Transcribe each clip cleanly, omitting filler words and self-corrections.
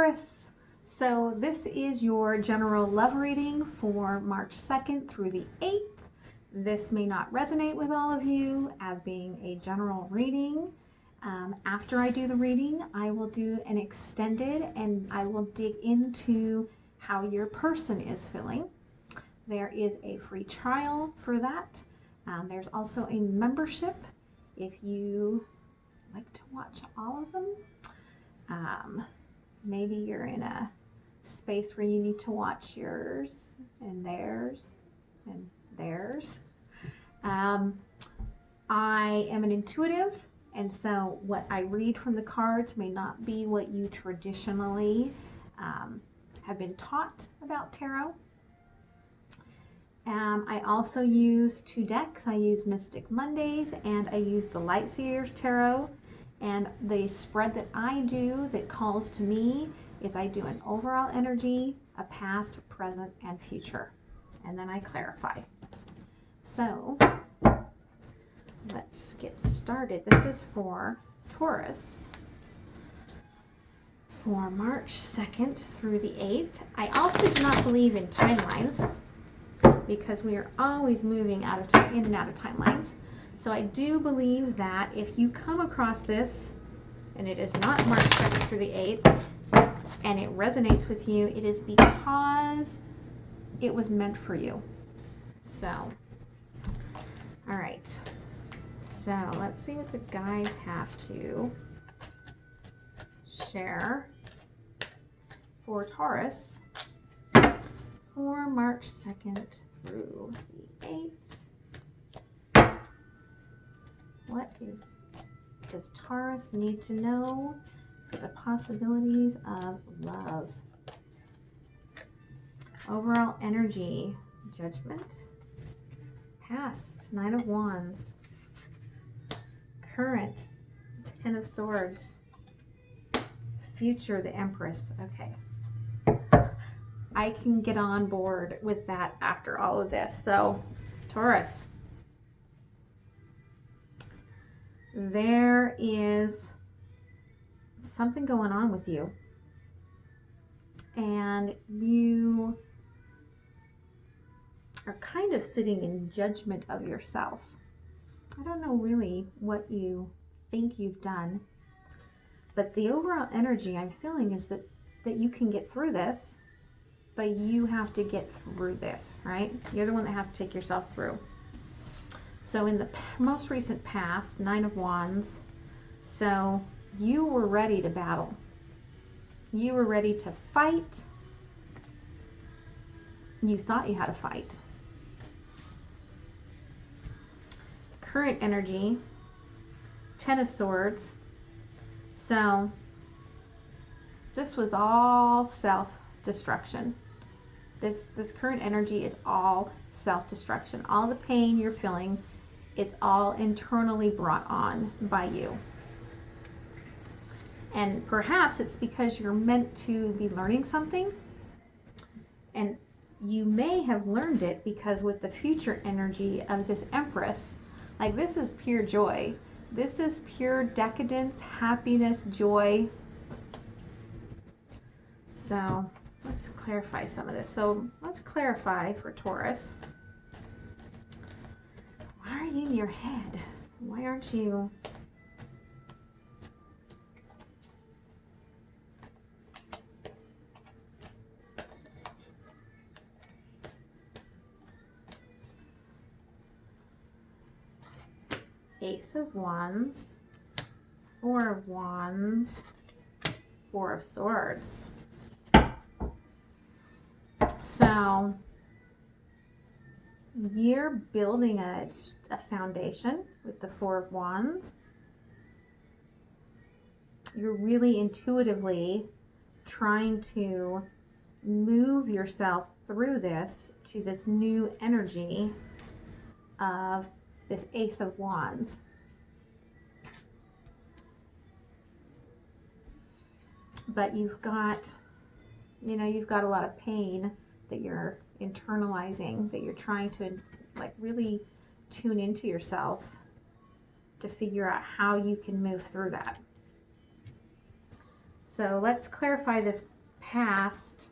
Taurus. So this is your general love reading for March 2nd through the 8th. This may not resonate with all of you as being a general reading. After I do the reading, I will do an extended and I will dig into how your person is feeling. There is a free trial for that. There's also a membership if you like to watch all of them. Maybe you're in a space where you need to watch yours and theirs and theirs. I am an intuitive, and so what I read from the cards may not be what you traditionally have been taught about tarot. I also use 2 decks. I use Mystic Mondays and I use the Lightseers Tarot. And the spread that I do that calls to me is I do an overall energy, a past, present, and future. And then I clarify. So let's get started. This is for Taurus for March 2nd through the 8th. I also do not believe in timelines because we are always moving out of time, in and out of timelines. So I do believe that if you come across this and it is not March 2nd through the 8th and it resonates with you, it is because it was meant for you. So, all right. So let's see what the guys have to share for Taurus for March 2nd through the 8th. What does Taurus need to know for the possibilities of love? Overall energy, Judgment, past, Knight of Wands, current, 10 of Swords, future, the Empress. Okay. I can get on board with that after all of this. So, Taurus, there is something going on with you, and you are kind of sitting in judgment of yourself. I don't know really what you think you've done, but the overall energy I'm feeling is that you can get through this, but you have to get through this, right? You're the one that has to take yourself through. So in the most recent past, 9 of Wands, so you were ready to battle. You were ready to fight. You thought you had to fight. Current energy, 10 of Swords. So this was all self-destruction. This current energy is all self-destruction. All the pain you're feeling, it's all internally brought on by you. And perhaps it's because you're meant to be learning something, and you may have learned it because with the future energy of this Empress, like, this is pure joy. This is pure decadence, happiness, joy. So let's clarify some of this. So let's clarify for Taurus. Why are you in your head? Why aren't you? Ace of Wands, 4 of Wands, 4 of Swords. So you're building a foundation with the 4 of Wands. You're really intuitively trying to move yourself through this to this new energy of this Ace of Wands. But you've got a lot of pain that you're internalizing, that you're trying to like really tune into yourself to figure out how you can move through that. So let's clarify this past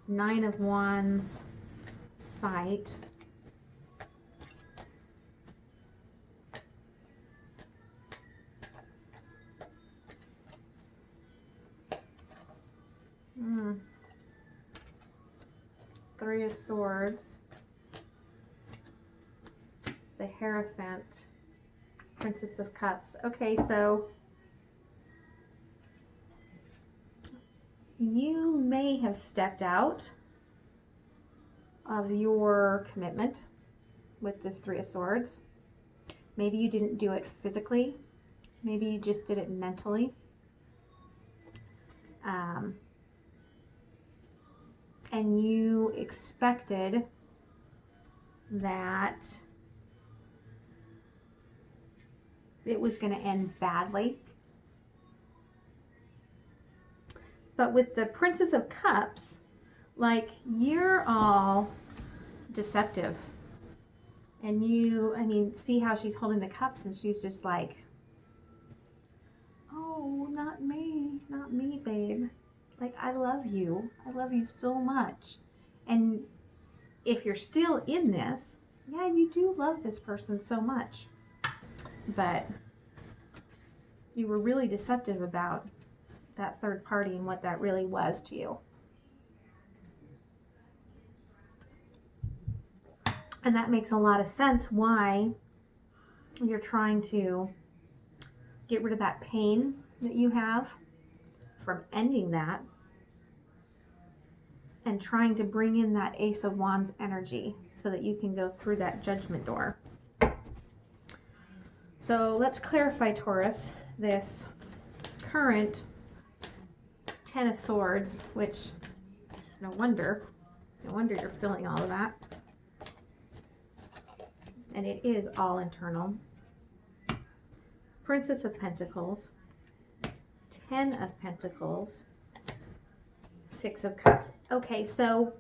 Nine of Wands fight. Three of Swords, the Hierophant, Princess of Cups. Okay, so you may have stepped out of your commitment with this Three of Swords. Maybe you didn't do it physically. Maybe you just did it mentally. And you expected that it was going to end badly. But with the Princess of Cups, like, you're all deceptive. And you, I mean, see how she's holding the cups and she's just like, oh, not me, babe. Like, I love you so much. And if you're still in this, yeah, you do love this person so much. But you were really deceptive about that third party and what that really was to you. And that makes a lot of sense why you're trying to get rid of that pain that you have from ending that and trying to bring in that Ace of Wands energy so that you can go through that judgment door. So let's clarify, Taurus, this current Ten of Swords, which no wonder you're feeling all of that. And it is all internal. Princess of Pentacles, Ten of Pentacles, Six of Cups. Okay, so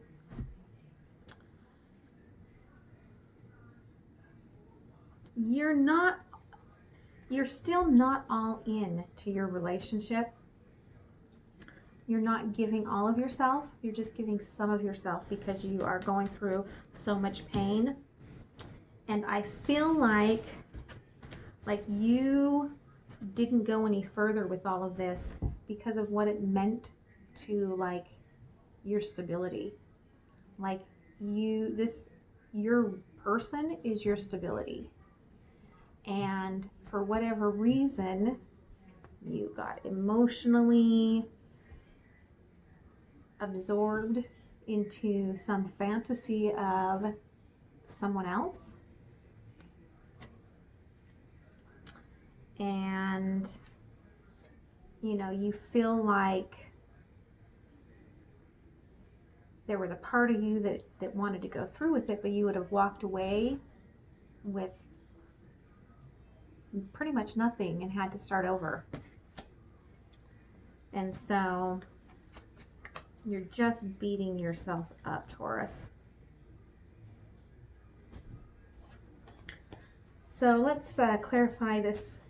you're still not all in to your relationship. You're not giving all of yourself. You're just giving some of yourself because you are going through so much pain. And I feel like you didn't go any further with all of this because of what it meant to, like, your stability. Like, your person is your stability. And for whatever reason, you got emotionally absorbed into some fantasy of someone else. And, you know, you feel like there was a part of you that wanted to go through with it, but you would have walked away with pretty much nothing and had to start over. And so you're just beating yourself up, Taurus. So let's clarify this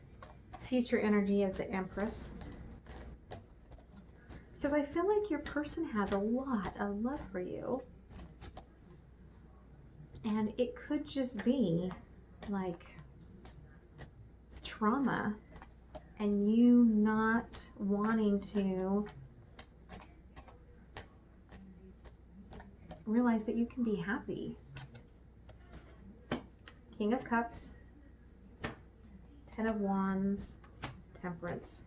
future energy of the Empress. Because I feel like your person has a lot of love for you. And it could just be like trauma and you not wanting to realize that you can be happy. King of Cups, Ten of Wands, Temperance.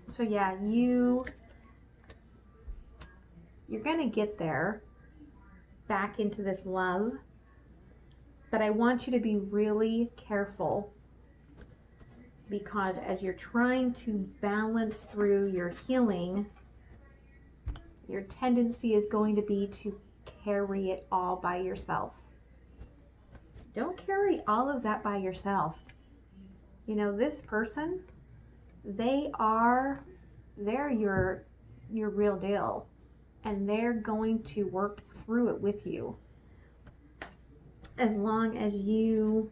So yeah, you're gonna get there, back into this love, but I want you to be really careful, because as you're trying to balance through your healing, your tendency is going to be to carry it all by yourself. Don't carry all of that by yourself. You know, this person, they're your real deal, and they're going to work through it with you as long as you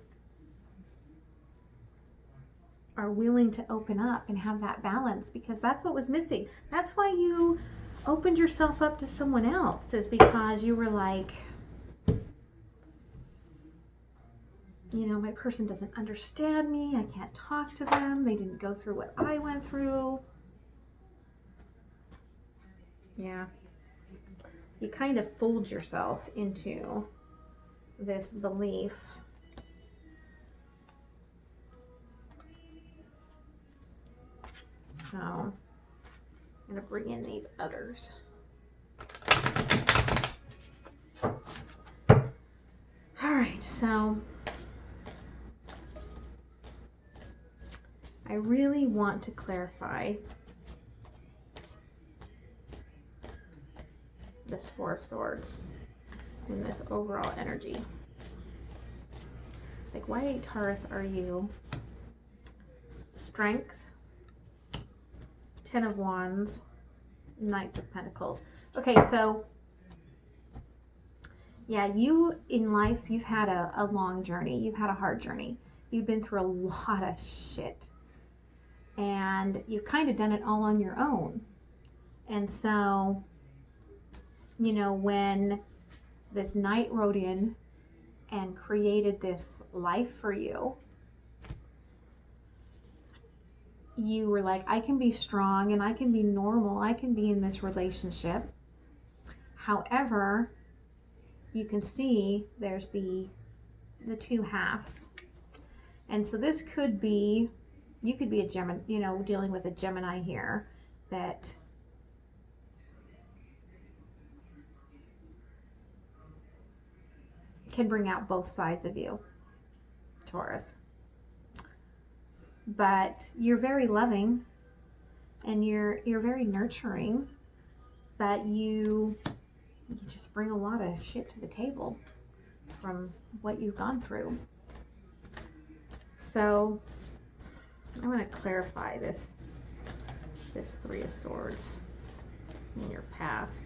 are willing to open up and have that balance, because that's what was missing. That's why you opened yourself up to someone else, is because you were like, you know, my person doesn't understand me. I can't talk to them. They didn't go through what I went through. Yeah. You kind of fooled yourself into this belief. So I'm going to bring in these others. All right, so I really want to clarify this Four of Swords in this overall energy. Like, why, Taurus, are you Strength, Ten of Wands, Knight of Pentacles? Okay, so yeah, you in life, you've had a long journey. You've had a hard journey. You've been through a lot of shit. And you've kind of done it all on your own. And so, you know, when this Knight rode in and created this life for you, you were like, I can be strong and I can be normal. I can be in this relationship. However, you can see there's the two halves. And so this could be, you could be a Gemini, you know, dealing with a Gemini here that can bring out both sides of you, Taurus. But you're very loving and you're very nurturing, but you just bring a lot of shit to the table from what you've gone through. So I want to clarify this Three of Swords in your past.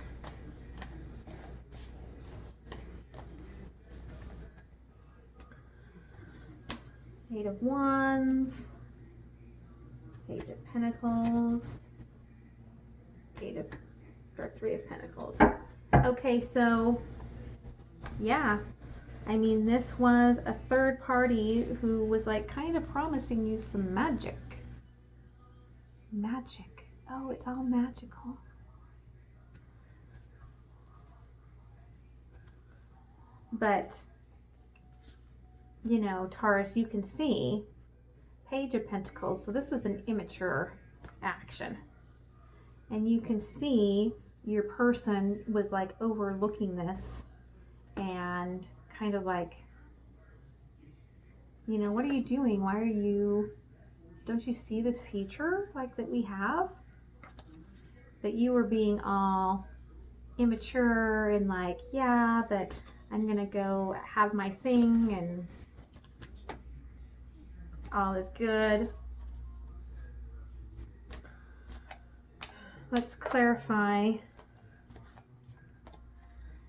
Eight of Wands, Page of Pentacles, Three of Pentacles. Okay, so yeah, I mean, this was a third party who was like kind of promising you some magic. Magic. Oh, it's all magical. But, you know, Taurus, you can see Page of Pentacles. So this was an immature action. And you can see your person was like overlooking this and kind of like, you know, what are you doing? Why are you, don't you see this future like that we have? But you were being all immature and like, yeah, but I'm gonna go have my thing and all is good. Let's clarify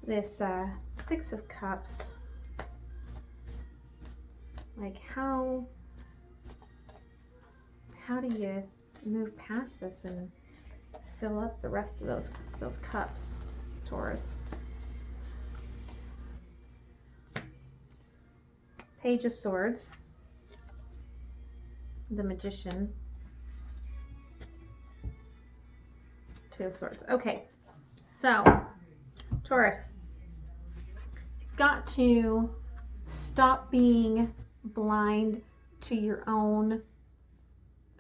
this Six of Cups. Like, how do you move past this and fill up the rest of those cups, Taurus? Page of Swords, the Magician, Two of Swords. Okay, so Taurus, you've got to stop being blind to your own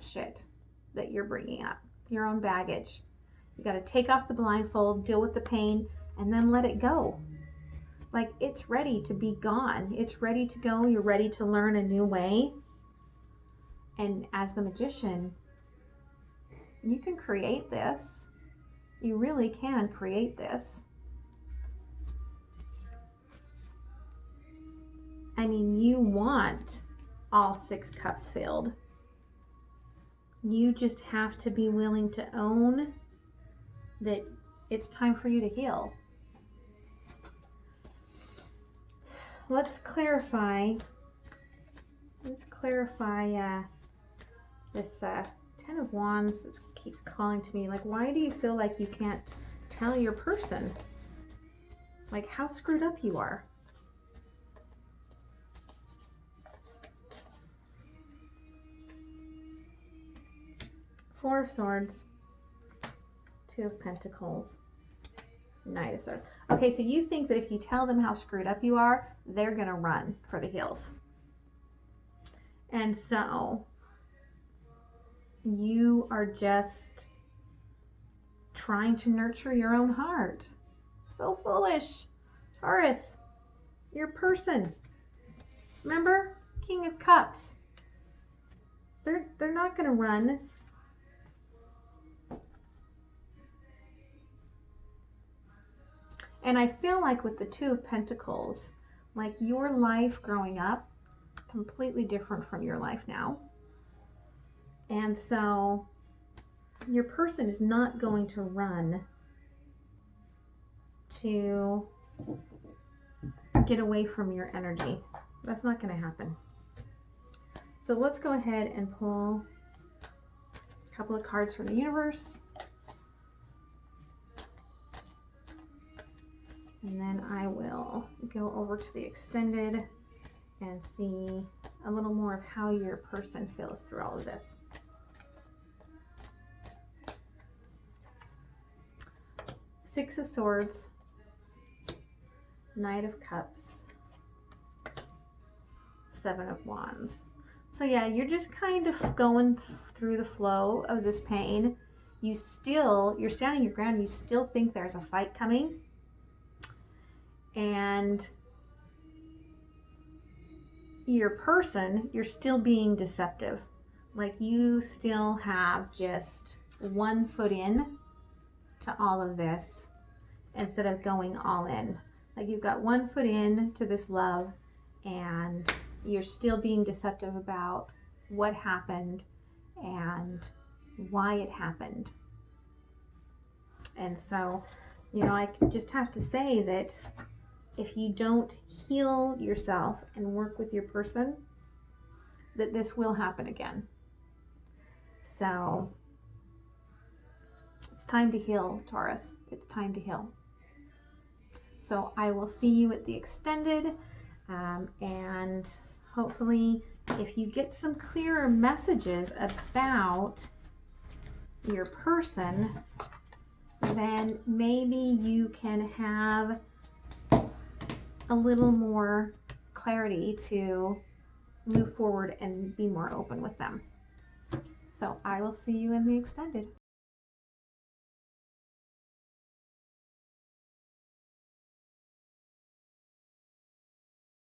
shit that you're bringing up, your own baggage. You got to take off the blindfold, deal with the pain, and then let it go. Like, it's ready to be gone. It's ready to go. You're ready to learn a new way. And as the Magician, you can create this. You really can create this. I mean, you want all 6 cups filled. You just have to be willing to own that it's time for you to heal. Let's clarify this Ten of Wands that keeps calling to me. Like, why do you feel like you can't tell your person, like, how screwed up you are? Four of Swords, Two of Pentacles, Knight of Swords. Okay, so you think that if you tell them how screwed up you are, they're gonna run for the hills. And so you are just trying to nurture your own heart. So foolish. Taurus, your person. Remember? King of Cups. They're not gonna run. And I feel like with the Two of Pentacles, like your life growing up, completely different from your life now. And so your person is not going to run to get away from your energy. That's not going to happen. So let's go ahead and pull a couple of cards from the universe. And then I will go over to the extended and see a little more of how your person feels through all of this. Six of Swords, Knight of Cups, Seven of Wands. So yeah, you're just kind of going through the flow of this pain. You're standing your ground. You still think there's a fight coming. And your person, you're still being deceptive. Like you still have just one foot in to all of this instead of going all in. Like you've got one foot in to this love and you're still being deceptive about what happened and why it happened. And so, you know, I just have to say that if you don't heal yourself and work with your person, that this will happen again. So it's time to heal, Taurus. It's time to heal. So I will see you at the extended, and hopefully if you get some clearer messages about your person, then maybe you can have a little more clarity to move forward and be more open with them. So I will see you in the extended.